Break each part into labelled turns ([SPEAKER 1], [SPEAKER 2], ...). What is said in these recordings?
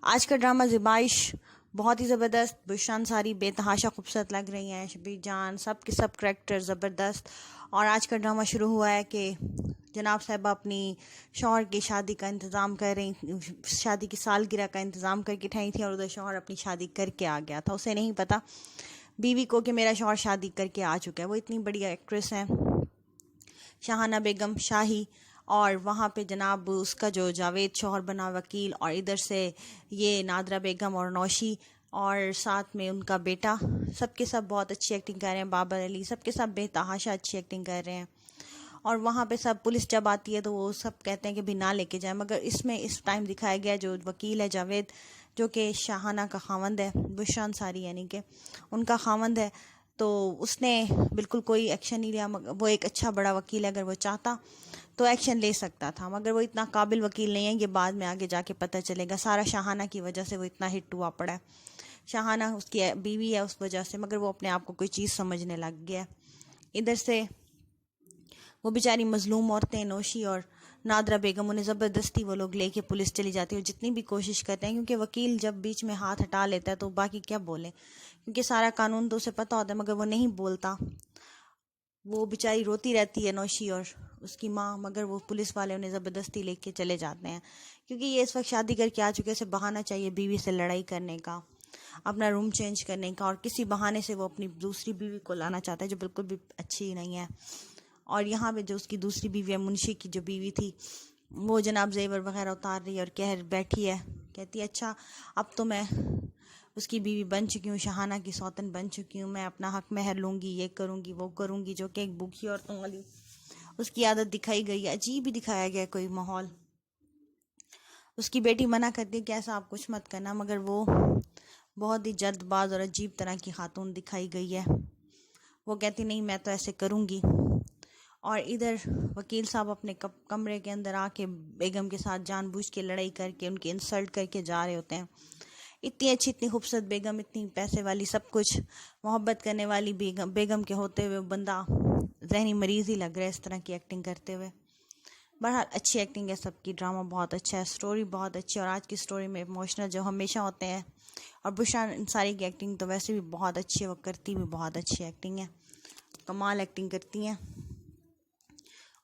[SPEAKER 1] آج کا ڈرامہ زیبائش بہت ہی زبردست، بشرا انصاری بے تحاشا خوبصورت لگ رہی ہیں، شبیر جان سب کے سب کریکٹر زبردست۔ اور آج کا ڈرامہ شروع ہوا ہے کہ جناب صاحبہ اپنی شوہر کی شادی کا انتظام کر رہی، شادی کی سالگرہ کا انتظام کر کے ٹھہری تھی، اور ادھر شوہر اپنی شادی کر کے آ گیا تھا۔ اسے نہیں پتا بیوی کو کہ میرا شوہر شادی کر کے آ چکا ہے۔ وہ اتنی بڑی ایکٹریس ہیں شاہانہ بیگم شاہی، اور وہاں پہ جناب اس کا جو جاوید شوہر بنا وکیل، اور ادھر سے یہ نادرہ بیگم اور نوشی، اور ساتھ میں ان کا بیٹا، سب کے سب بہت اچھی ایکٹنگ کر رہے ہیں۔ بابر علی، سب کے سب بے تحاشا اچھی ایکٹنگ کر رہے ہیں۔ اور وہاں پہ سب پولیس جب آتی ہے تو وہ سب کہتے ہیں کہ بھی نہ لے کے جائیں، مگر اس میں اس ٹائم دکھایا گیا جو وکیل ہے جاوید، جو کہ شاہانہ کا خاوند ہے، بشرا انصاری یعنی کہ ان کا خاوند ہے، تو اس نے بالکل کوئی ایکشن نہیں لیا۔ وہ ایک اچھا بڑا وکیل ہے، اگر وہ چاہتا تو ایکشن لے سکتا تھا، مگر وہ اتنا قابل وکیل نہیں ہے، یہ بعد میں آگے جا کے پتہ چلے گا۔ سارا شاہانہ کی وجہ سے وہ اتنا ہٹ ہوا پڑا ہے۔ شاہانہ اس کی بیوی ہے اس وجہ سے، مگر وہ اپنے آپ کو کوئی چیز سمجھنے لگ گیا ہے۔ ادھر سے وہ بیچاری مظلوم عورتیں نوشی اور نادرہ بیگم، انہیں زبردستی وہ لوگ لے کے پولیس چلی جاتی ہے، اور جتنی بھی کوشش کرتے ہیں، کیونکہ وکیل جب بیچ میں ہاتھ ہٹا لیتا ہے تو باقی کیا بولے، کیونکہ سارا قانون تو اسے پتہ ہوتا ہے، مگر وہ نہیں بولتا۔ وہ بیچاری روتی رہتی ہے نوشی اور اس کی ماں، مگر وہ پولیس والے انہیں زبردستی لے کے چلے جاتے ہیں، کیونکہ یہ اس وقت شادی کر کے آ چکے، اسے بہانہ چاہیے بیوی سے لڑائی کرنے کا، اپنا روم چینج کرنے کا، اور کسی بہانے سے وہ اپنی دوسری بیوی کو لانا چاہتا ہے جو بالکل بھی اچھی نہیں ہے۔ اور یہاں پہ جو اس کی دوسری بیوی ہے، منشی کی جو بیوی تھی، وہ جناب زیور وغیرہ اتار رہی ہے اور کہہ بیٹھی ہے، کہتی ہے اچھا اب تو میں اس کی بیوی بن چکی ہوں، شاہانہ کی سوتن بن چکی ہوں، میں اپنا حق مہر لوں گی، یہ کروں گی وہ کروں گی، جو کہ ایک بھوکی عورتوں والی اس کی عادت دکھائی گئی ہے، عجیب ہی دکھایا گیا کوئی ماحول۔ اس کی بیٹی منع کرتی ہے کہ ایسا آپ کچھ مت کرنا، مگر وہ بہت ہی جلد باز اور عجیب طرح کی خاتون دکھائی گئی ہے۔ وہ کہتی نہیں میں تو ایسے کروں گی۔ اور ادھر وکیل صاحب اپنے کمرے کے اندر آ کے بیگم کے ساتھ جان بوجھ کے لڑائی کر کے ان کی انسلٹ کر کے جا رہے ہوتے ہیں۔ اتنی اچھی اتنی خوبصورت بیگم، اتنی پیسے والی، سب کچھ محبت کرنے والی بیگم کے ہوتے ہوئے بندہ ذہنی مریض ہی لگ رہا ہے اس طرح کی ایکٹنگ کرتے ہوئے۔ بہرحال اچھی ایکٹنگ ہے سب کی، ڈرامہ بہت اچھا ہے، سٹوری بہت اچھی ہے، اور آج کی سٹوری میں ایموشنل جو ہمیشہ ہوتے ہیں، اور بشرا انصاری کی ایکٹنگ تو ویسے بھی بہت اچھی ہے، وہ کرتی بھی بہت اچھی ایکٹنگ ہے، کمال ایکٹنگ کرتی ہیں۔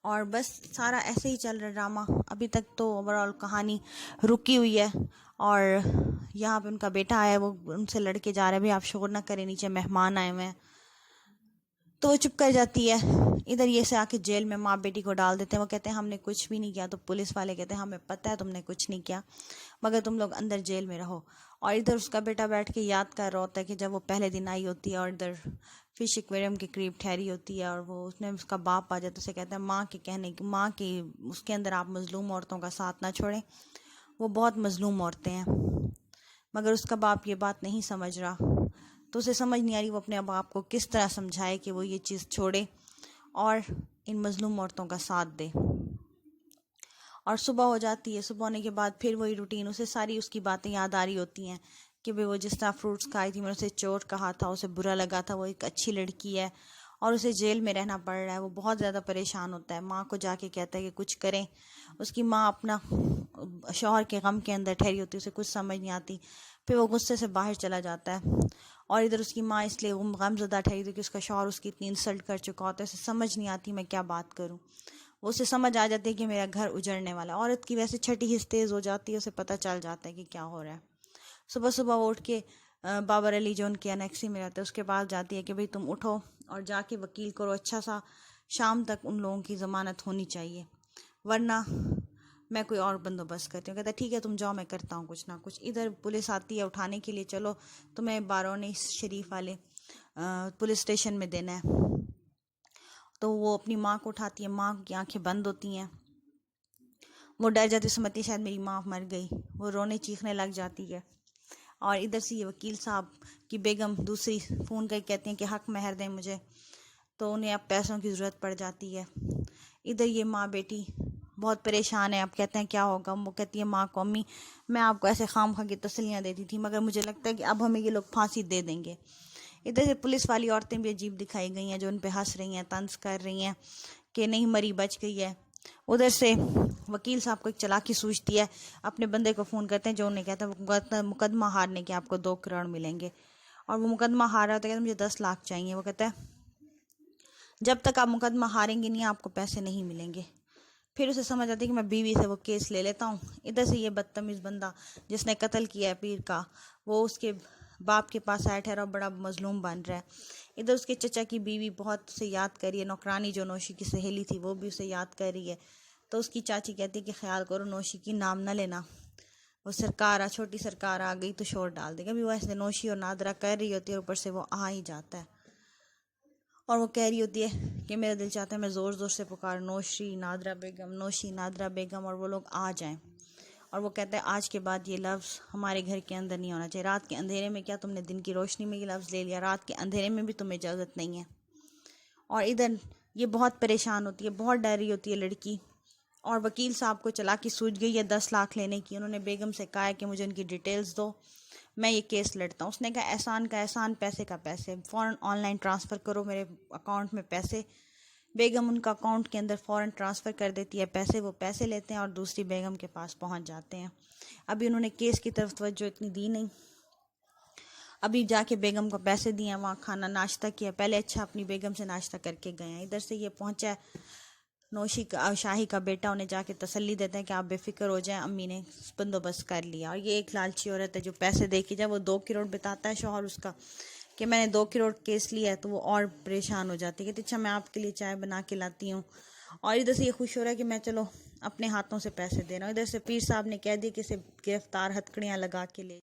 [SPEAKER 1] اور بس سارا ایسے ہی چل رہا ڈرامہ ابھی تک، تو اوورآل کہانی رکی ہوئی ہے، اور یہاں پہ ان کا بیٹا آیا ہے، وہ ان سے لڑ کے جا رہا ہے بھی آپ شور نہ کریں، نیچے مہمان آئے ہوئے ہیں، تو وہ چپ کر جاتی ہے۔ ادھر یہ سے آ کے جیل میں ماں بیٹی کو ڈال دیتے ہیں، وہ کہتے ہیں ہم نے کچھ بھی نہیں کیا، تو پولیس والے کہتے ہیں ہمیں پتہ ہے تم نے کچھ نہیں کیا، مگر تم لوگ اندر جیل میں رہو۔ اور ادھر اس کا بیٹا بیٹھ کے یاد کر رہا ہوتا ہے کہ جب وہ پہلے دن آئی ہوتی ہے اور ادھر فش ایکویریم کے قریب ٹھہری ہوتی ہے، اور وہ اس میں اس کا باپ آ جاتا ہے، اسے کہتا ہے ماں کے کہنے کی، ماں کی اس کے اندر آپ مظلوم عورتوں کا ساتھ نہ چھوڑیں، وہ بہت مظلوم عورتیں ہیں، مگر اس کا باپ یہ بات نہیں سمجھ رہا، تو اسے سمجھ نہیں آ رہی وہ اپنے باپ کو کس طرح سمجھائے کہ وہ یہ چیز چھوڑے اور ان مظلوم عورتوں کا ساتھ دے۔ اور صبح ہو جاتی ہے، صبح ہونے کے بعد پھر وہی روٹین، اسے ساری اس کی باتیں یاد آ رہی ہوتی ہیں کہ وہ جس طرح فروٹس کھائی تھی، میں نے اسے چوٹ کہا تھا، اسے برا لگا تھا، وہ ایک اچھی لڑکی ہے اور اسے جیل میں رہنا پڑ رہا ہے، وہ بہت زیادہ پریشان ہوتا ہے، ماں کو جا کے کہتا ہے کہ کچھ کریں، اس کی ماں اپنا شوہر کے غم کے اندر ٹھہری ہوتی ہے، اسے کچھ سمجھ نہیں آتی، پھر وہ غصے سے باہر چلا جاتا ہے، اور ادھر اس کی ماں اس لیے غم زدہ ٹھہری تھی کہ اس کا شوہر اس کی اتنی انسلٹ کر چکا ہوتا ہے، اسے سمجھ نہیں آتی میں کیا بات کروں، وہ اسے سمجھ آ جاتی ہے کہ میرا گھر اجڑنے والا ہے۔ عورت کی ویسے چھٹی حس تیز ہو جاتی ہے، اسے پتہ چل جاتا ہے کہ کیا ہو رہا ہے۔ صبح صبح وہ اٹھ کے بابر علی جو ان کے انیکسی میں رہتے ہیں اس کے پاس جاتی ہے کہ بھئی تم اٹھو اور جا کے وکیل کرو، اچھا سا شام تک ان لوگوں کی ضمانت ہونی چاہیے، ورنہ میں کوئی اور بندوبست کرتی ہوں۔ کہتا ہے ٹھیک ہے تم جاؤ، میں کرتا ہوں کچھ نہ کچھ۔ ادھر پولیس آتی ہے اٹھانے کے لیے، چلو تمہیں بارون شریف والے پولیس اسٹیشن میں دینا ہے، تو وہ اپنی ماں کو اٹھاتی ہے، ماں کی آنکھیں بند ہوتی ہیں، وہ ڈر جاتی، سمجھتی شاید میری ماں مر گئی، وہ رونے چیخنے لگ جاتی ہے۔ اور ادھر سے یہ وکیل صاحب کی بیگم دوسری فون کر کہتے ہیں کہ حق مہر دیں مجھے، تو انہیں اب پیسوں کی ضرورت پڑ جاتی ہے۔ ادھر یہ ماں بیٹی بہت پریشان ہے، اب کہتے ہیں کیا ہوگا، وہ کہتی ہے ماں کو امی میں آپ کو ایسے خام خواہ کی تسلیاں دیتی تھی، مگر مجھے لگتا ہے کہ اب ہمیں یہ لوگ پھانسی دے دیں گے۔ ادھر سے پولیس والی عورتیں بھی عجیب دکھائی گئی ہیں جو ان پہ ہنس رہی ہیں، طنز کر رہی ہیں کہ نہیں مری بچ گئی ہے، ادھر سے وکیل صاحب کو ایک چلاکی سوچتی ہے، اپنے بندے کو فون کرتے ہیں جو انہیں کہتا ہے مقدمہ ہارنے کے آپ کو 2 کروڑ ملیں گے، اور وہ مقدمہ ہار رہا ہوتا ہے کہ مجھے 10 لاکھ چاہیے۔ وہ کہتا ہے جب تک آپ مقدمہ ہاریں گے نہیں آپ کو پیسے نہیں ملیں گے۔ پھر اسے سمجھ آتی ہے کہ میں بیوی سے وہ کیس لے لیتا ہوں۔ ادھر سے یہ بدتمیز بندہ جس نے قتل کیا ہے پیر کا، وہ اس کے باپ کے پاس آیا ٹھہرا، بڑا مظلوم بن رہا ہے۔ ادھر اس کے چچا کی بیوی بہت اسے یاد کر رہی ہے، نوکرانی جو نوشی کی سہیلی تھی وہ بھی اسے یاد کر رہی ہے۔ تو اس کی چاچی کہتی ہے کہ خیال کرو نوشی کی نام نہ لینا، وہ چھوٹی سرکار آ گئی تو شور ڈال دے گا۔ بھی وہ ایسے نوشی اور نادرا کر رہی ہوتی ہے، اوپر سے وہ آ ہی جاتا ہے اور وہ کہہ رہی ہوتی ہے کہ میرا دل چاہتا ہے میں زور زور سے پکار نوشی نادرا بیگم، نوشی نادرا بیگم، اور وہ لوگ آ جائیں۔ اور وہ کہتا ہے آج کے بعد یہ لفظ ہمارے گھر کے اندر نہیں ہونا چاہیے، رات کے اندھیرے میں کیا تم نے دن کی روشنی میں یہ لفظ لے لیا، رات کے اندھیرے میں بھی تمہیں اجازت نہیں ہے۔ اور ادھر یہ بہت پریشان ہوتی ہے، بہت ڈر رہی ہوتی ہے لڑکی، اور وکیل صاحب کو چلاکی سوجھ گئی ہے 10 لاکھ لینے کی۔ انہوں نے بیگم سے کہا ہے کہ مجھے ان کی ڈیٹیلز دو، میں یہ کیس لڑتا ہوں۔ اس نے کہا احسان کا احسان، پیسے کا پیسے، فوراً آن لائن ٹرانسفر کرو میرے اکاؤنٹ میں پیسے۔ بیگم ان کا اکاؤنٹ کے اندر فوراً ٹرانسفر کر دیتی ہے پیسے، وہ پیسے لیتے ہیں اور دوسری بیگم کے پاس پہنچ جاتے ہیں۔ ابھی انہوں نے کیس کی طرف توجہ اتنی دی نہیں، ابھی جا کے بیگم کو پیسے دیے، وہاں کھانا ناشتہ کیا، پہلے اچھا اپنی بیگم سے ناشتہ کر کے گئے ہیں۔ ادھر سے یہ پہنچا ہے نوشی کا شاہی کا بیٹا، انہیں جا کے تسلی دیتا ہے کہ آپ بے فکر ہو جائیں، امی نے بندوبست کر لیا۔ اور یہ ایک لالچی عورت ہے جو پیسے دے کے جب وہ 2 کروڑ بتاتا ہے شوہر اس کا کہ میں نے 2 کروڑ کیس لیا ہے، تو وہ اور پریشان ہو جاتی ہے کہ اچھا میں آپ کے لیے چائے بنا کے لاتی ہوں۔ اور ادھر سے یہ خوش ہو رہا ہے کہ میں چلو اپنے ہاتھوں سے پیسے دے رہا ہوں۔ ادھر سے پیر صاحب نے کہہ دیا کہ اسے گرفتار ہتکڑیاں لگا کے لے